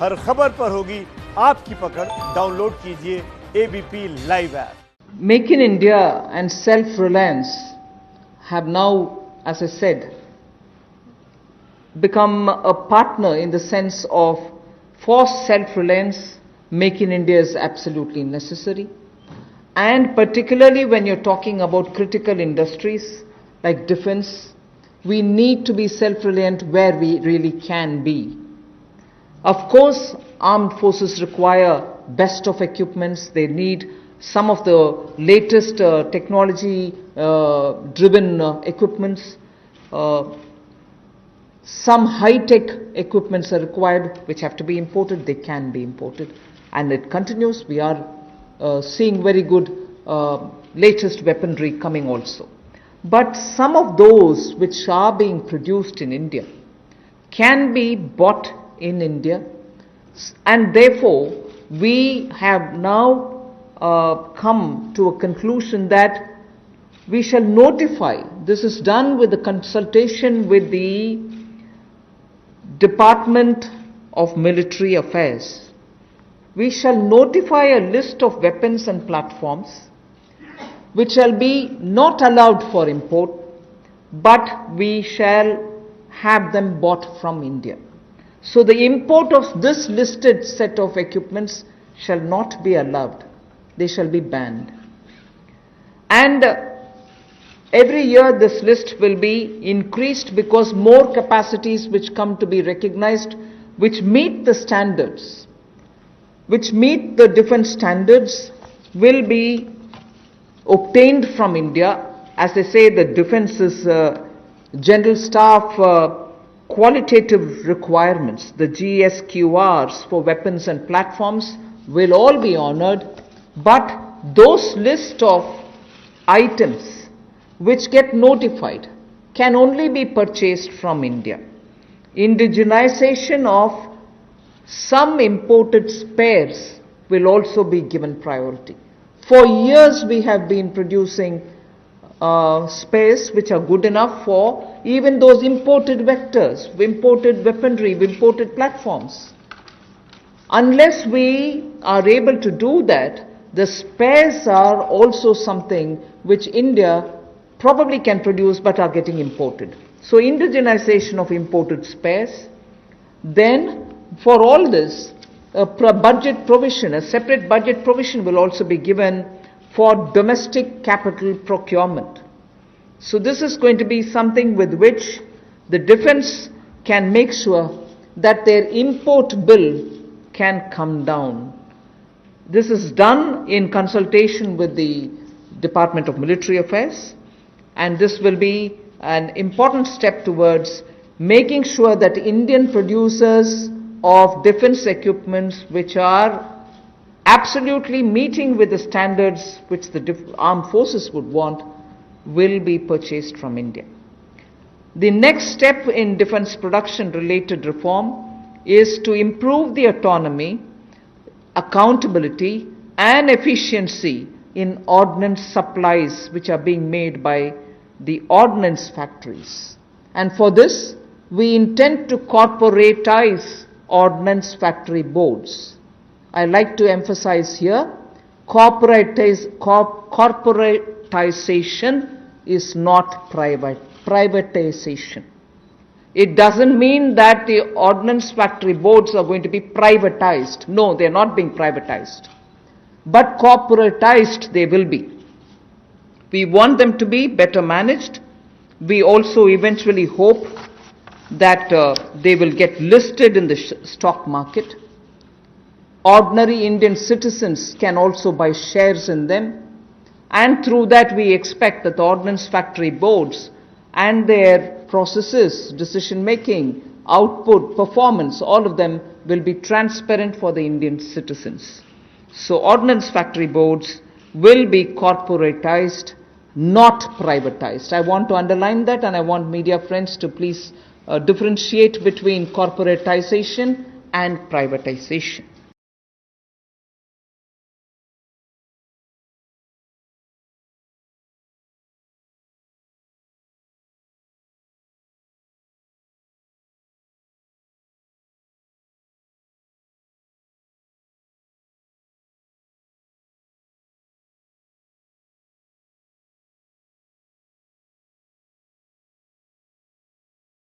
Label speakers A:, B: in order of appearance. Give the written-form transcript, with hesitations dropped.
A: हर खबर पर होगी आपकी पकड़। डाउनलोड कीजिए ABP live app.
B: Make in India and Self-reliance have now, as I said, become a partner in the sense of, for self-reliance, Make in India is absolutely necessary. And particularly when you're talking about critical industries like defense, we need to be self-reliant where we really can be. Of course, armed forces require best of equipments. They need some of the latest technology driven equipments. Some high-tech equipments are required which have to be imported. They can be imported, and it continues. We are seeing very good latest weaponry coming also. But some of those which are being produced in India can be bought in India, and therefore we have now come to a conclusion that we shall notify. This is done with the consultation with the Department of Military Affairs. We shall notify a list of weapons and platforms which shall be not allowed for import, but we shall have them bought from India. So the import of this listed set of equipments shall not be allowed. They shall be banned. And every year this list will be increased because more capacities which come to be recognized, which meet the standards, which meet the defense standards, will be obtained from India. As they say, the defense is General Staff qualitative requirements, the GSQRs for weapons and platforms will all be honored, but those list of items which get notified can only be purchased from India. Indigenization of some imported spares will also be given priority. For years we have been producing spares which are good enough for even those imported vectors, imported weaponry, imported platforms. Unless we are able to do that, the spares are also something which India probably can produce but are getting imported. So indigenization of imported spares. Then for all this, a budget provision, a separate budget provision will also be given for domestic capital procurement. So this is going to be something with which the defense can make sure that their import bill can come down. This is done in consultation with the Department of Military Affairs, and this will be an important step towards making sure that Indian producers of defense equipments which are absolutely meeting with the standards which the armed forces would want will be purchased from India. The next step in defense production related reform is to improve the autonomy, accountability and efficiency in ordnance supplies which are being made by the ordnance factories. And for this, we intend to corporatize ordnance factory boards. I like to emphasize here, corporatization is not privatization. It doesn't mean that the ordnance factory boards are going to be privatized. No, they're not being privatized. But corporatized they will be. We want them to be better managed. We also eventually hope that they will get listed in the stock market. Ordinary Indian citizens can also buy shares in them, and through that we expect that the ordnance factory boards and their processes, decision making, output, performance, all of them will be transparent for the Indian citizens. So ordnance factory boards will be corporatized, not privatized. I want to underline that, and I want media friends to please differentiate between corporatization and privatization.